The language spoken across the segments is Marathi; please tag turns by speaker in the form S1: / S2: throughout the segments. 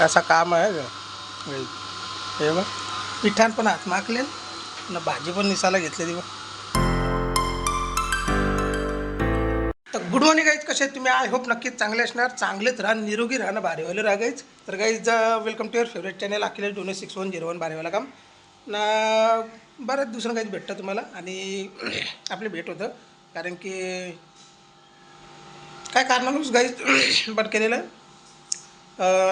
S1: असा काम आहे ग. हे बघ पिठान पण हात माकले ना, भाजी पण निसाला घेतलेली बघ. तर गुड मॉर्निंग गाईज, कसे आहेत तुम्ही? आय होप नक्कीच चांगले असणार, चांगलेच राहा, निरोगी राहा ना, भारीवाले राहा गाईज. तर guys welcome to your favourite channel Akhilesh 266101 भारीवाला काम ना. बऱ्याच दिवसानं काहीच भेटतं तुम्हाला आणि आपली भेट होतं कारण की काय कारणामुळेच गाईज बट केलेलं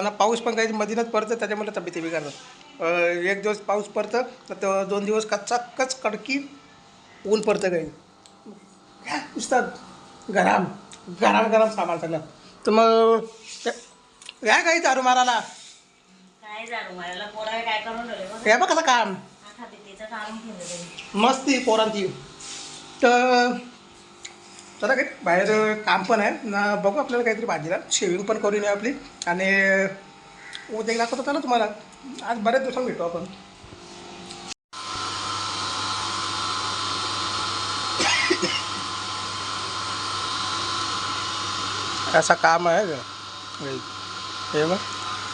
S1: ना. पाऊस पण काही मधीनच पडतं, त्याच्यामुळे तब्येती बिघडतात. एक दिवस पाऊस पडतं तर 2 दिवस कच्चाकच कडकी ऊन पडतं काही नुसतं गरम गरम गरम सामान सगळं. तर मग या काही दारू मारायला
S2: काय झालं मला पोराला काय करून ठेवले बघ.
S1: या बघ कसं काम
S2: आता भीतीचं काढून ठेवलं त्यांनी.
S1: मस्ती पोरांची. तर चला काही बाहेर काम पण आहे ना, बघू आपल्याला काहीतरी भाजीला शेविंग पण करून येऊ आपली. आणि उद्या दाखवत होता ना तुम्हाला, आज बऱ्याच दिवसांनी भेटू आपण. असा काम आहे ग. हे बघ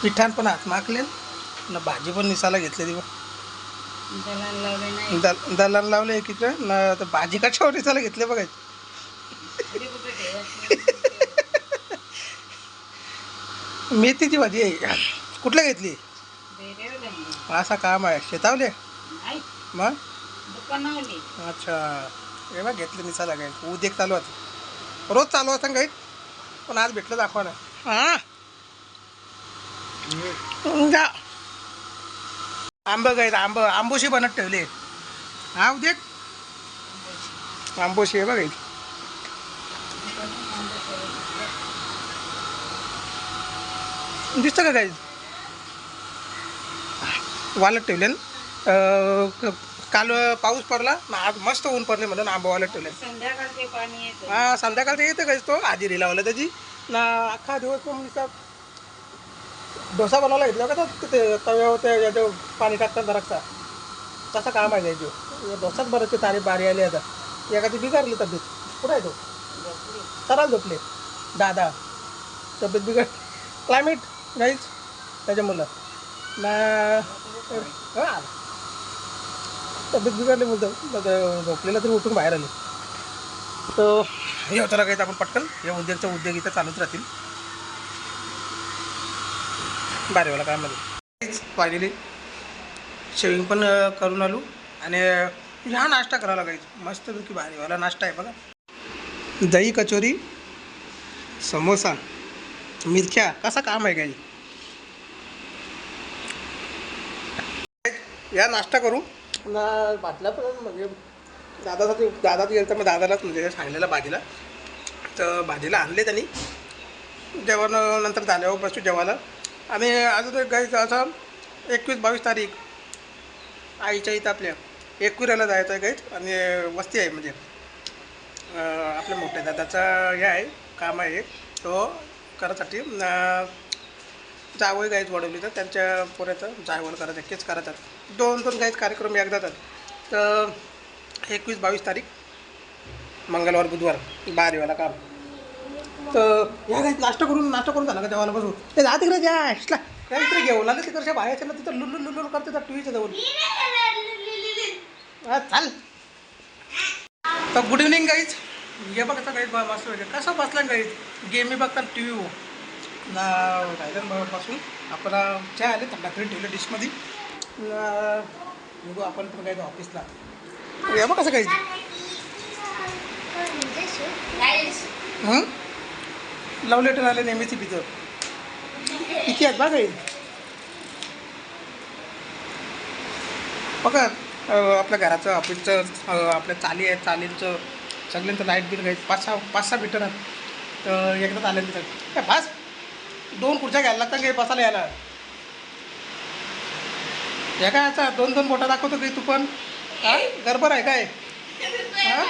S1: पिठान पण हात माकले ना, भाजी पण निसाला घेतलेली बघ.
S2: दलाल लावले नाही.
S1: दलाल लावले एकीकडे ना, तर भाजी कशावर निसाला घेतले बघायचं.
S2: घरी कुठे ठेवत
S1: मेथीची भाजी आहे. कुठल्या घेतली?
S2: नाही.
S1: असा काम आहे शेतावले
S2: नाही
S1: मग.
S2: दुकानावली.
S1: अच्छा हे बघ घेतले निसाला काही उद्या चालू होतं, रोज चालू असतं काही, पण आज भेटलं दाखवा ना. हां जा आंब गाईत आंबोशी बनत ठेवले. हा उद्या आंबोशी आहे बघ. दिसतं का काही वालत ठेवले ना. काल पाऊस पडला ना, आज मस्त ऊन पडले म्हणून आंबा वालत ठेवले.
S2: संध्याकाळचे पाणी येतं.
S1: हां संध्याकाळचं येतं काहीच, तो आधी लावला त्याची ना. अख्खा दिवस पण नुसता डोसा बनवायला घेतला का ते तव्यावर ते याच्या पाणी टाकतात जरासा, तसं काम आहे त्याची. डोसाच बरं ते तारीफ बारी आली आता. एखादी बिघडली तब्येत. कुठं आहे तो? सराल झोपले दादा. तब्येत बिघड क्लायमेट नाहीच त्याच्यामुळं ना. हां तब्येत बिघडली बोलतो, झोपलेला तरी उठून बाहेर आले. तर हे होतं ना काही आपण पटकन हे उद्योग इथं चालूच राहतील भारीवाला कामामध्ये. फायनली शेविंग पण करून आलो आणि हा नाश्ता करायला काहीच मस्तपैकी भारीवाला नाश्ता आहे बघा. दही कचोरी, समोसा, मिरच्या, कसा काम आहे काही. या नाश्ता करू ना. भातला पण म्हणजे दादा गेलं तर मग दादालाच म्हणजे सांगलेलं भाजीला, तर भाजीला आणले त्यांनी. जेवण नंतर झाल्यावर बसू जेवायला. आणि अजून एक गाईचं असं 21-22 तारीख आईच्या इथं आपल्या एकविराला जायचं आहे गाईच. आणि वस्ती आहे म्हणजे आपल्या मोठ्या दादाचा हे आहे, काम आहे तो करायसाठी जावळ गाईच वाढवली तर त्यांच्या पोऱ्याचं जायवळ करायचं केच करायचं. 2 गाईच कार्यक्रम एकदा जातात. तर 21-22 तारीख मंगळवार बुधवार बारीवाला काम. तर या गाईत नाश्ता करून झाला का जेवायला बसू. ते जा तिकडे जा तिकडे घेऊन आले तिकडच्या बाहेरच्या ना, तिथं लुल्लू करते त्या टी व्हीच्या जवळ. हा चाल. तर गुड इव्हनिंग गाईज. हे बघा गाईज मस्त वगैरे कसं बसला गाईज गेमी बघता टी व्ही ना. राहिलं पासून आपल्याला चहा आले थंडा करून ठेवलं डिशमध्ये. बघू आपण पण काय ऑफिसला. हे बघ कसं काही लव्ह लेटर आले नेहमीची पितं किती आहेत बघा काही. बघा आपल्या घराचं ऑफिसचं आपल्या चालींचं सगळ्यांचं लाईट बिल घ्यायचं 5-6 मीटर आहेत. तर एकदाच आले तिथं काय फास 2 खुर्च्या घ्यायला लागतात काही बसायला यायला. हे काय आता 2 बोटा दाखवतो काही तू पण. हां गडबड आहे काय? हां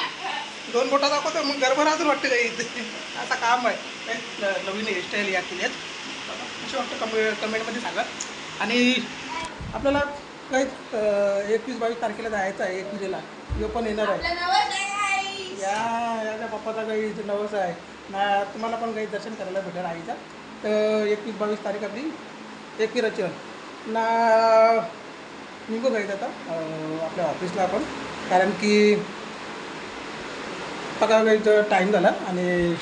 S1: 2 बोटा दाखवतो मग गडबड अजून वाटते काही. आता काम आहे काय नवीन हेअरस्टाईल या केली आहेत. कशी वाटतं कमेंटमध्ये सांगा. आणि आपल्याला काही 21-22 तारखेला जायचं आहे. 21 यो पण येणार आहे. याच्या पप्पाचा काही नवस आहे ना, तुम्हाला पण काही दर्शन करायला भेटेल आईचा. तर 21-22 तारीख आपली एकविराची ना निघू घ्यायचं आता आपल्या ऑफिसला आपण, कारण की बघा इथं टाईम झाला आणि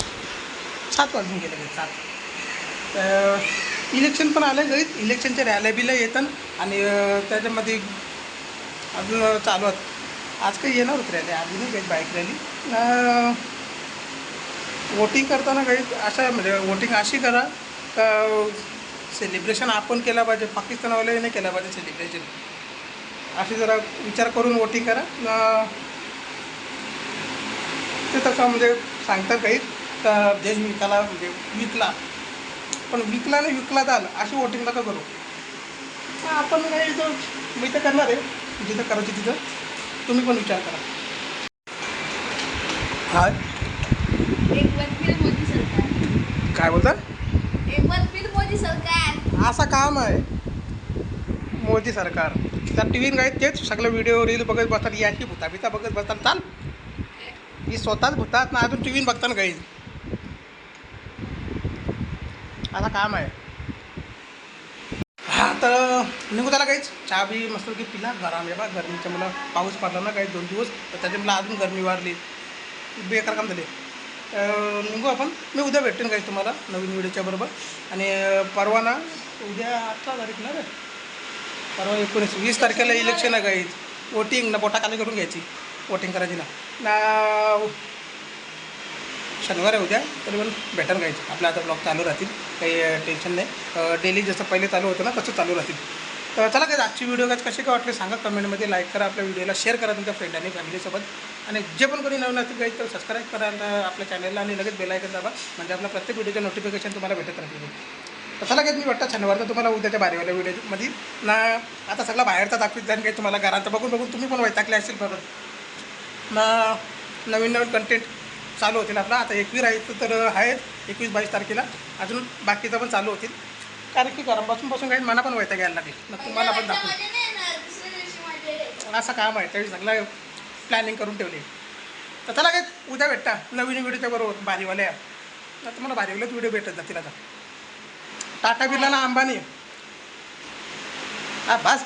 S1: 7 वाजून गेले 7. तर इलेक्शन पण आलं जाईल, इलेक्शनच्या रॅल्या बिल्या येतात आणि त्याच्यामध्ये अजून चालू आहेत. आज काही येणार होत रॅली, अजूनही काही बाईक रॅली. वोटिंग करताना काही असं म्हणजे वोटिंग अशी करा का सेलिब्रेशन आपण केला पाहिजे, पाकिस्तानवाले नाही केला पाहिजे सेलिब्रेशन. अशी जरा विचार करून वोटिंग करा. ते तसं म्हणजे सांगतात काही का देश विकायला म्हणजे विकला, पण विकला नाही विकला तर आलं अशी वोटिंग नका करू. आपण काही इथं मी तर करणार आहे, जिथं करायची तिथं तुम्ही पण विचार करा. हा
S3: एक बार फिर मोदी सरकार,
S1: काय बोलता?
S3: एक बार फिर मोदी सरकार.
S1: असं काम आहे मोदी सरकार. त्या टी व्ही काय तेच सगळं व्हिडिओ रील बघत बसतात, याची भूता बिता बघत बसतात. चाल ही स्वतःच भूतात ना अजून टी व्ही बघताना काही आता काम आहे. हा तर निघू त्याला काहीच चहा बी मस्त की पिला गरम आहे बा. गरमीच्या मला पाऊस पडला ना काही 2 दिवस, तर त्याच्या मला अजून गरमी वाढली, बेकार काम झाले. निघू आपण. मी उद्या भेटेन काही तुम्हाला नवीन व्हिडिओच्या बरोबर. आणि परवा ना उद्या 18 तारीख ना रे, परवा 19-20 तारखेला इलेक्शन आहे काही. वोटिंग ना बोटाखाली करून घ्यायची, वोटिंग करायची ना शनिवार आहे उद्या, तरी पण भेटून घ्यायचं. आपल्या आता ब्लॉग चालू राहतील, काही टेन्शन नाही. डेली जसं पहिले चालू होतं ना तसं चालू राहतील. तर चला काय आजची व्हिडिओ काय कशी काय वाटली सांगा कमेंटमध्ये. लाईक करा, आपल्या व्हिडिओला शेअर करा तुमच्या फ्रेंड आणि फॅमिलीसोबत. आणि जे पण कोणी नवीन असतील काही तर सबस्क्राईब करा आपल्या चॅनलला आणि लगेच बेल आयकॉन दाबा, म्हणजे आपल्या प्रत्येक व्हिडिओचे नोटिफिकेशन तुम्हाला भेटत राहतील. तर चला काय मी वाटतं शनिवारचं तुम्हाला उद्याच्या बारीवाल्या व्हिडिओमध्ये ना आता सगळं बाहेरचा दाखवित जाईन काही तुम्हाला. घरात बघून बघून तुम्ही पण वैतागले असेल परत ना. नवीन नवीन कंटेंट चालू होतील आपला. आता 21 राहायचं तर आहेत 21-22 तारखेला, अजून बाकीचं पण चालू होतील. कारण की घरापासून काही मला पण वैताग यायला लागेल ना, तुम्हाला पण दाखवू.
S3: मजा नाही येणार, दुसऱ्या दिवशी मजा येईल.
S1: असं काम आहे, त्यावेळी सगळं प्लॅनिंग करून ठेवली. तर चला काय उद्या भेटता नवीन व्हिडिओच्या बरोबर भारीवाल्या. तर तुम्हाला भारीवाल्याच व्हिडिओ भेटत जातील आता. टाटा बिर्ला ना अंबानी. हा बस.